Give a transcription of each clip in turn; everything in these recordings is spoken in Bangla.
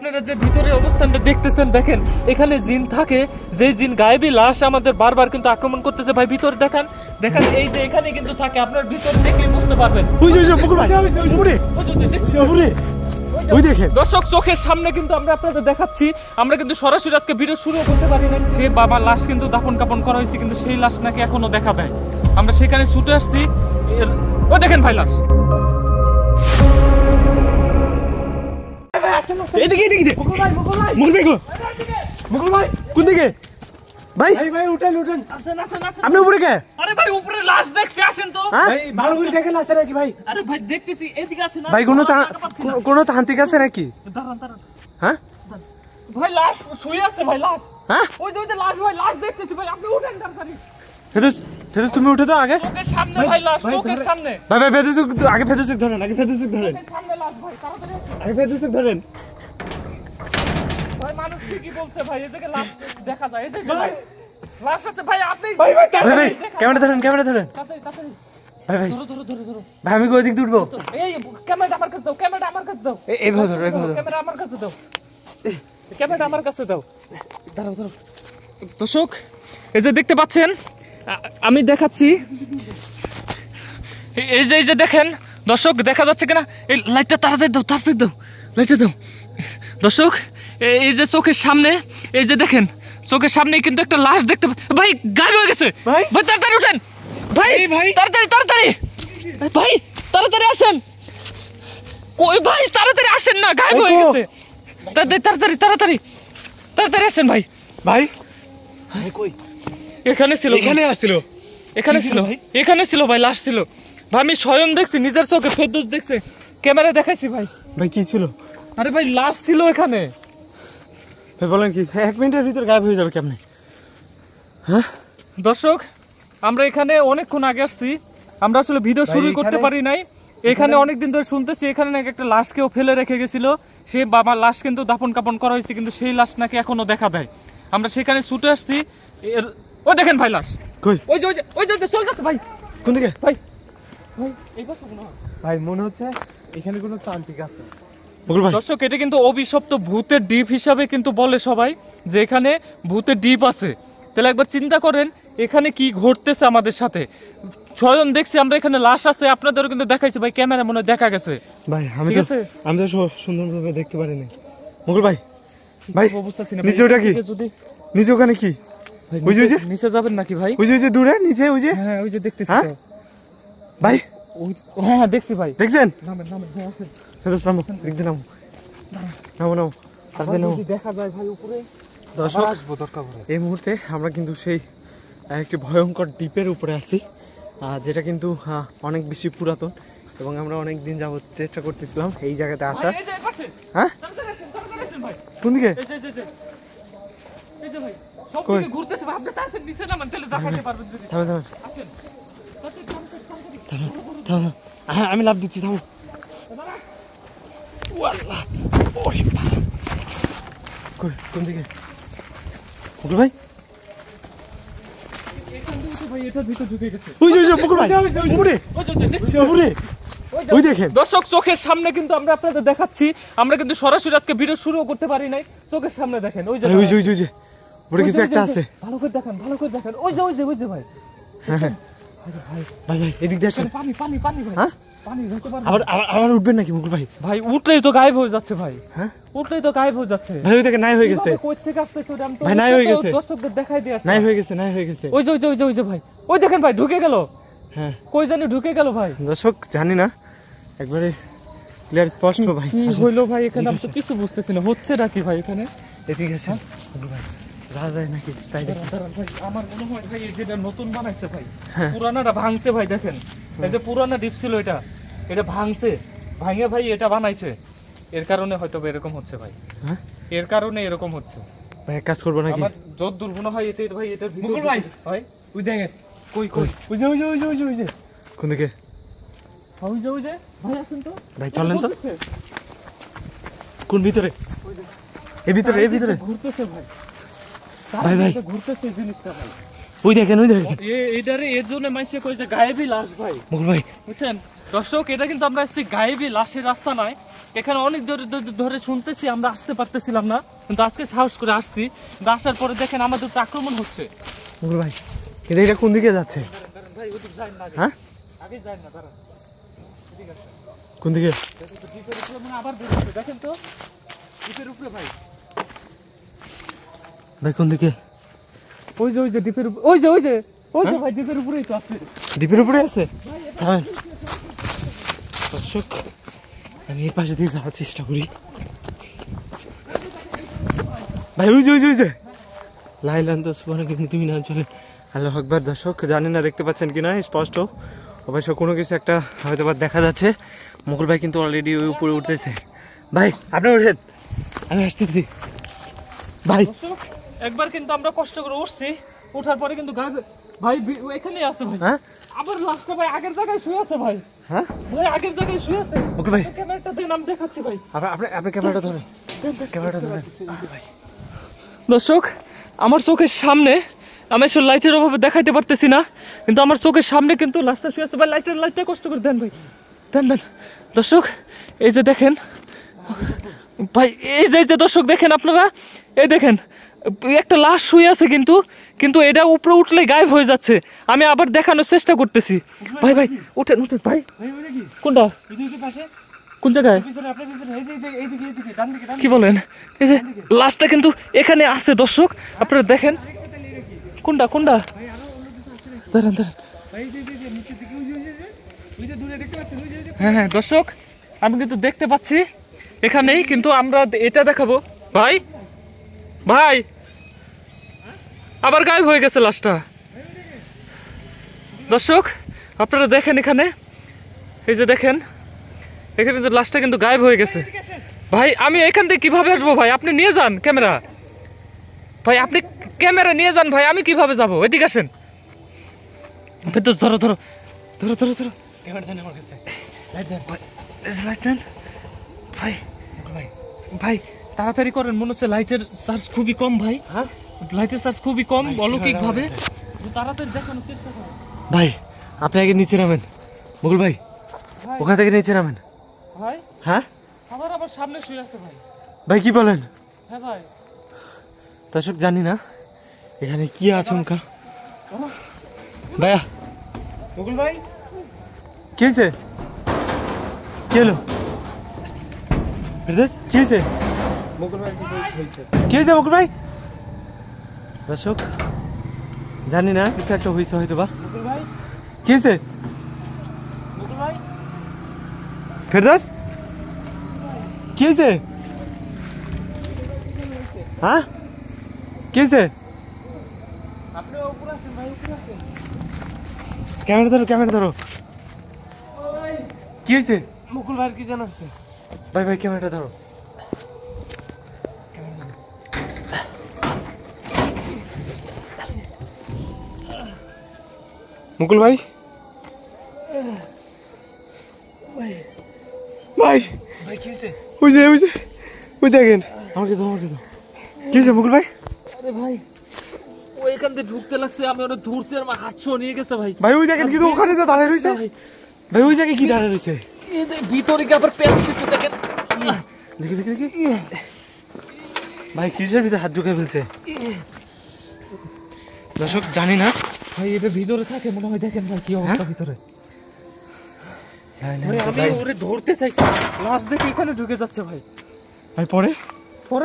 আপনারা যে ভিতরে অবস্থানটা দেখতেছেন দেখেন এখানে জিন থাকে, যে জিন গায়েবী লাশ আমাদের বারবার কিন্তু আক্রমণ করতেছে ভাই। ভিতরে দেখেন দেখেন এই যে এখানে কিন্তু থাকে, আপনার ভিতরে দেখলে বুঝতে পারবেন। দর্শক চোখের সামনে কিন্তু আমরা আপনাদের দেখাচ্ছি, আমরা কিন্তু সরাসরি আজকে ভিডিও শুরু করতে পারি না। সে বাবার লাশ কিন্তু দাফন কাপন করা হয়েছে, কিন্তু সেই লাশ নাকি এখনো দেখা দেয়। আমরা সেখানে ছুটে আসছি, ও দেখেন ভাই লাশ। আপনি উপরে কে? আরে ভাই উপরে লাশ দেখছি, আসেন তো ভাই, ভালো করে দেখেন লাশ নাকি ভাই? আরে ভাই দেখতেছি, এদিকে আসেন। ভাই কোনো তান্ত্রিক আছে নাকি? দাঁড়ান দাঁড়ান। হ্যাঁ ভাই লাশ শুয়ে আছে ভাই, লাশ। হ্যাঁ ওই যে লাশ ভাই, লাশ দেখতেছি ভাই, আপনি উঠেন তাড়াতাড়ি। ফেদুস তুমি উঠে দাও আগে। চোখের সামনে ভাই লাশ, চোখের সামনে। ভাই ফেদুস আগে, ফেদুস ধরেন আগে, ফেদুস ধরেন চোখের সামনে লাশ ভাই, তাড়াতাড়ি আসেন আগে, ফেদুস ধরেন ভাই। মানুষ ঠিকই বলছে ভাই, এই জায়গায় লাশ দেখা যায়, এই যে ভাই লাশ আছে ভাই। আপনি ভাই ক্যামেরা ধরেন তাড়াতাড়ি তাড়াতাড়ি। ভাই ধরো ধরো ধরো ধরো ভাই, আমি ওই দিক দিয়ে উঠবো। এই ক্যামেরাটা আমার কাছে দাও, ক্যামেরাটা আমার কাছে দাও। এইভাবে ধরো, এইভাবে ধরো। ক্যামেরা আমার কাছে দাও, ক্যামেরাটা আমার কাছে দাও। দাঁড়াও দাঁড়াও। দর্শক এই যে দেখতে পাচ্ছেন, আমি দেখাচ্ছি, এই যে দেখেন দর্শক, দেখা যাচ্ছে কিনা? এই লাইটটা তাড়াতাড়ি দাও, তাড়াতাড়ি দাও, লাইটটা দাও। দর্শক এই যে চোখের সামনে, এই যে দেখেন চোখের সামনে কিন্তু একটা লাশ দেখতে ভাই, গায়েব হয়ে গেছে ভাই। তাড়াতাড়ি উঠেন ভাই, তাড়াতাড়ি তাড়াতাড়ি ভাই, তাড়াতাড়ি আসেন। কই ভাই, তাড়াতাড়ি আসেন না, গায়েব হয়ে গেছে। তাড়াতাড়ি তাড়াতাড়ি তাড়াতাড়ি তাড়াতাড়ি আসেন ভাই। ভাই কই? এখানে ছিল, এখানে ছিল ভাই, লাশ ছিল ভাই। আমি স্বয়ং দেখছি নিজের চোখে, ফেরদৌস দেখছে, ক্যামেরা দেখাইছি ভাই। ভাই কি ছিল? আরে ভাই লাশ ছিল এখানে। ভাই বলেন কি 1 মিনিটের ভিতর গায়েব হয়ে যাবে কেমনে? হ্যাঁ দর্শক আমরা এখানে অনেকক্ষণ আগে আসছি, আমরা আসলে ভিডিও শুরু করতে পারি নাই। এখানে অনেকদিন ধরে শুনতেছি এখানে নাকি একটা লাশ কেউ ফেলে রেখে গেছিল, সে বাবার লাশ কিন্তু দাফন কাপন করা হয়েছে, কিন্তু সেই লাশ নাকি এখনো দেখা দেয়। আমরা সেখানে ছুটে আসছি, ও দেখেন ভাই লাশ। কই? ওই যে চলে যাচ্ছে ভাই। কোন দিকে? ভাই ভাই এই পাশে মনে হয়। ভাই মনে হচ্ছে এখানে কোনো তান্ত্রিক আছে। দর্শক এটা কিন্তু অভিশপ্ত ভূতের দ্বীপ হিসাবে কিন্তু বলে সবাই, যে এখানে ভূতের দ্বীপ আছে। তাহলে একবার চিন্তা করেন এখানে কি ঘটতেছে আমাদের সাথে। স্বয়ং দেখছি আমরা, এখানে লাশ আছে, আপনাদেরও কিন্তু দেখাইছে ভাই, ক্যামেরা মনে দেখা গেছে ভাই। আমি তো সুন্দরভাবে দেখতে পারি না। মুকুল ভাই অবস্থা ছিল নিচে, ওটা কি নিচে? ওখানে কি? ওই যে নিচে যাবেন নাকি ভাই? ওই যে দূরে নিচে, ওই যে। হ্যাঁ ওই যে দেখতেছি ভাই। হ্যাঁ দেখছি ভাই। দেখছেন? নামেন নামেন ভাই, আসেন। নামো, একদিন নামো, নামো। দেখা যায় ভাই উপরে। দর্শক এই মুহূর্তে আমরা কিন্তু সেই একটি ভয়ঙ্কর দ্বীপের উপরে আছি, যেটা কিন্তু অনেক বেশি পুরাতন, এবং আমরা অনেক দিন যাবত চেষ্টা করতেছিলাম এই জায়গাতে আসার। হ্যাঁ কোন দিকে? আমি লাভ দিচ্ছি, থামো। কোন দিকে ভাই? দর্শক চোখের সামনে কিন্তু আমরা আপনাদের দেখাচ্ছি, আমরা কিন্তু সরাসরি আজকে ভিডিও শুরু করতে পারি নাই। চোখের সামনে দেখেন, ওই যে কিছু একটা আছে। ভালো করে দেখেন, ভালো করে দেখেন, ওই যে ভাই। ভাই এদিক দিয়ে আসেন। পানি ভাই। হ্যাঁ আবার উঠবেন নাকি মুকুল ভাই? ভাই উঠলেই তো গায়েব হয়ে যাচ্ছে ভাই। হ্যাঁ উঠলেই তো গায়েব হয়ে যাচ্ছে ভাই। ওই থেকে নাই হয়ে গেছে কই থেকে আসতেছে ওটা আমি তো ভাই, নাই হয়ে গেছে, দর্শকদের দেখাই দিয়ে আসছি। নাই হয়ে গেছে ওই যে ভাই, ওই দেখেন ভাই ঢুকে গেল। হ্যাঁ কই জানি ঢুকে গেল ভাই। দর্শক জানি না, একবারে ক্লিয়ার স্পষ্ট ভাই। কি হইলো ভাই এখানে? আমি তো কিছু বুঝতেছি না, হচ্ছে নাকি ভাই এখানে? এদিকে আসেন ভাই, যা যায় নাকি তাই দেখেন ভাই। আমার মনে হয় ভাই যেটা নতুন বানাইছে ভাই, পুরানাটা ভাঙছে ভাই। দেখেন এই যে পুরানা দ্বীপ ছিল, এটা ভাঙছে, ভাঙে ভাই এটা বানাইছে। এর কারণে হয়তো এরকম হচ্ছে ভাই। হ্যাঁ এর কারণে এরকম হচ্ছে ভাই। কাজ করবো নাকি? আমার যত দুর্গুণ হয় এটাই ভাই, এটার ভিতর ভাই ভাই। ওই দেখেন, কই ওই যে কোন দিকে? ওই যে ভাই আসেন তো ভাই, চলেন তো। কোন ভিতরে? এই ভিতরে ঘুরতেছে ভাই। ভাই ঘুরতেছে জিনিসটা ভাই। ওই দেখেন এইটারে এর জন্য মাইসে কই যে গায়েবী লাশ ভাই। মুকুল ভাই বুঝছেন দর্শক, এটা কিন্তু আমরা আসছি গায়েবী লাশের রাস্তা নয়, এখানে অনেক ধরে শুনতেছি, আমরা আসতে পারতেছিলাম না, কিন্তু আজকে সাহস করে আসছি। কিন্তু আসার পরে দেখেন আমাদের তো আক্রমণ হচ্ছে। মুকুল ভাই কিন্তু এটা কোন দিকে যাচ্ছে? ভাই ওদিক যাই না, হ্যাঁ আগে যাই না, দাঁড়ান। কোন দিকে? দ্বীপের উপরে মানে আবার বেরোচ্ছে, দেখেন তো দ্বীপের উপরে ভাই। ভাই কোন দিকে? ওই যে দ্বীপের উপরে, ওই যে ভাই দ্বীপের উপরেই তো আছে। ডিপের উপরে আছে? থামেন দর্শক, আমি এই পাশে দিয়ে যাওয়ার চেষ্টা করি। ভাই ওই যে লাইলান তো সুবহানাকা কিন্তু তুমি না চলে। আল্লাহু আকবার। দর্শক জানি না দেখতে পাচ্ছেন কিনা স্পষ্ট, অবশ্য কোনো কিছু একটা হয়তো বা দেখা যাচ্ছে। মুকুল ভাই কিন্তু অলরেডি ওই উপরে উঠতেছে। ভাই আপনি উঠেন, আমি আসতেছি। ভাই একবার কিন্তু আমরা কষ্ট করে উঠছি, উঠার পরে কিন্তু ভাই এখানে আছে ভাই। হ্যাঁ আবার লাস্টে ভাই আগের জায়গায় শুয়ে আছে ভাই। হ্যাঁ ভাই আগের জায়গায় শুয়ে আছে। মুকুল ভাই ক্যামেরাটা দেন, আমি দেখাচ্ছি ভাই। আপনি ক্যামেরাটা ধরেন, ক্যামেরাটা ধরেন। দর্শক আমার চোখের সামনে, আমি আসলে লাইটের অভাবে দেখাইতে পারতেছি না, কিন্তু আমার চোখের সামনে কিন্তু লাশটা শুয়ে আছে ভাই। লাইটটা কষ্ট করে দেন ভাই, দেন। দর্শক এই যে দেখেন ভাই, এই যে দর্শক দেখেন আপনারা, এই দেখেন একটা লাশ শুয়ে আছে, কিন্তু এটা উপরে উঠলে গায়েব হয়ে যাচ্ছে। আমি আবার দেখানোর চেষ্টা করতেছি। ভাই উঠেন ভাই। কোনটা? কোন জায়গায়? কি বলেন? এই যে লাশটা কিন্তু এখানে আছে দর্শক, আপনারা দেখেন। কোনটা? দাঁড়ান। হ্যাঁ দর্শক, আমি কিন্তু দেখতে পাচ্ছি এখানেই, কিন্তু আমরা এটা দেখাবো। ভাই আবার গায়েব হয়ে গেছে লাশটা। দর্শক আপনারা দেখেন এখানে, এই যে দেখেন এখানে কিন্তু লাশটা কিন্তু গায়েব হয়ে গেছে। ভাই আমি এখান থেকে কিভাবে আসবো ভাই? আপনি নিয়ে যান ক্যামেরা, ভাই আপনি ক্যামেরা নিয়ে যান ভাই, আমি কিভাবে যাবো? এদিকে আসেন। ধরো ক্যামেরা দেন আমার কাছে, লাইট দেন ভাই তাড়াতাড়ি করেন, মনে হচ্ছে লাইটের চার্জ খুবই কম ভাই। হ্যাঁ লাইটের চার্জ খুবই কম, অলৌকিক ভাবে। তাড়াতাড়ি দেখানোর চেষ্টা করেন ভাই। আপনি আগে নিচে নামেন মুকুল ভাই, ওখান থেকে নিচে নামেন ভাই। হ্যাঁ আবার সামনে শুয়ে আছে ভাই। ভাই কি বলেন? হ্যাঁ ভাই। দর্শক জানি না এখানে কি আচমকা। ভাইয়া মুকুল ভাই কি হয়েছে? কি হলো? কি হয়েছে মুকুল ভাই? কি হয়েছে মুকুল ভাই? দর্শক জানি না, কিছু একটা হয়েছে হয়তো বা। কি হয়েছে ফেরদৌস? কি হয়েছে? হ্যাঁ কি হয়েছে? ক্যামেরা ধরো। কি হয়েছে? মুকুল ভাই কি জানা হচ্ছে? ভাই ক্যামেরাটা ধরো। মুকুল ভাই কি হয়েছে? ওই দেখেন, আমাকে দাও। কি হয়েছে মুকুল ভাই? আরে ভাই ও এখান থেকে ঢুকতে লাগছে, আমি ওটা ধরছি আর আমার হাত ছো নিয়ে গেছে ভাই। ওই দেখেন কিন্তু ওখানে তো দাঁড়িয়ে রয়েছে ভাই। ওই জায়গায় কি দাঁড়িয়ে রয়েছে? এই ভিতরে কি আবার পেঁচ দিচ্ছে দেখেন। দেখি ভাই কিসের ভিতরে হাত ঢুকে ফেলছে? দর্শক জানি না ভাই, এটা ভিতরে থাকে মনে হয়। দেখেন ভাই কি অবস্থা ভিতরে। আমি ওরে ধরতে চাইছি, লাশ দেখে এখানে ঢুকে যাচ্ছে ভাই। পরে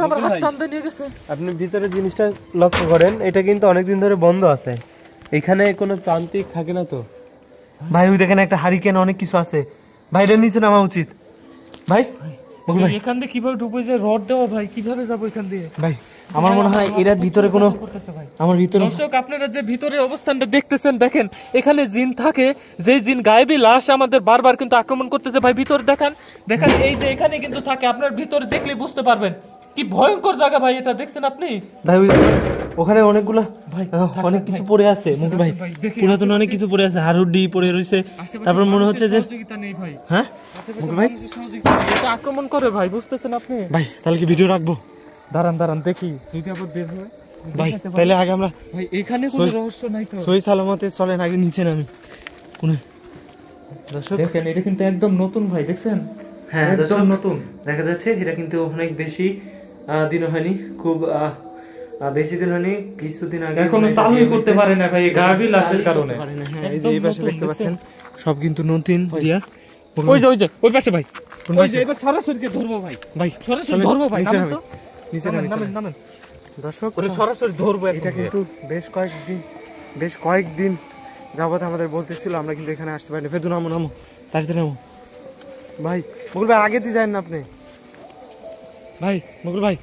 আবার হাত টানতে নিয়ে গেছে। আপনি ভিতরে জিনিসটা লক্ষ্য করেন, এটা কিন্তু অনেকদিন ধরে বন্ধ আছে, এখানে কোনো প্রান্তিক থাকে না তো ভাই। ওই দেখেন একটা হারিকেন, অনেক কিছু আছে ভাই, এটা নিচে নামা উচিত ভাই। মুকুল ভাই এখান দিয়ে কিভাবে ঢুকবে? যে রড দেওয়া ভাই, কিভাবে যাবো এখান দিয়ে ভাই? আমার মনে হয় এটার ভিতরে কোনো আমার ভিতরে। দর্শক আপনারা যে ভিতরে অবস্থানটা দেখতেছেন, দেখেন এখানে জিন থাকে, যে জিন গায়েবী লাশ আমাদের বারবার কিন্তু আক্রমণ করতেছে ভাই। ভিতরে দেখেন এই যে এখানে কিন্তু থাকে, আপনার ভিতরে দেখলে বুঝতে পারবেন কি ভয়ঙ্কর জায়গা ভাই। এটা দেখছেন আপনি ভাই? ওখানে অনেকগুলা ভাই অনেক কিছু পড়ে আছে মুকুল ভাই, পুরাতন অনেক কিছু পড়ে আছে, হাড়ুড্ডি পড়ে রয়েছে। তারপর মনে হচ্ছে যে নেই ভাই। হ্যাঁ মুকুল ভাই এটা আক্রমণ করে ভাই, বুঝতেছেন আপনি ভাই? তাহলে কি ভিডিও রাখবো? দাঁড়ান দেখি যদি আবার বের হয় ভাই। তাহলে আগে আমরা ভাই, এখানে কোনো রহস্য নাই তো। সই সালামতে চলেন, আগে নিচে নামি। কোন দর্শক দেখেন এটা কিন্তু একদম নতুন ভাই, দেখছেন হ্যাঁ একদম দর্শক নতুন। দেখা যাচ্ছে এটা কিন্তু অনেক বেশি দিন হয়নি, খুব বেশি দিন হয়নি, কিছুদিন আগে এখনো এটা চালুই দিয়ে করতে হয়েছে। পারে না ভাই, এই গাভী লাশের চালুই কারণে। করতে পারে না, হ্যাঁ, এই যে একদম এই পাশে নতুন, দেখতে দেখছেন? পাচ্ছেন সব কিন্তু নতুন দিয়া। ওই যে ওই পাশে ভাই, কোন ওই যে পাশে? এবার সরাসরি ধরবো ভাই, ভাই সরাসরি চলেন, ধরবো ভাই, নিচে নামেন নামেন, তো। নিচে নামেন, নামেন, নামেন, চলেন। নামেন। দর্শক ওরে সরাসরি ধরবো এটা এটা কিন্তু বেশ কয়েকদিন যাবত আমাদের বলতেছিল, আমরা কিন্তু এখানে আসতে পারিনি। ফেদু নামো নামো, তাড়াতাড়ি নামো ভাই। মুকুল ভাই আগে দিয়ে যান না আপনি, ভাই মুকুল ভাই।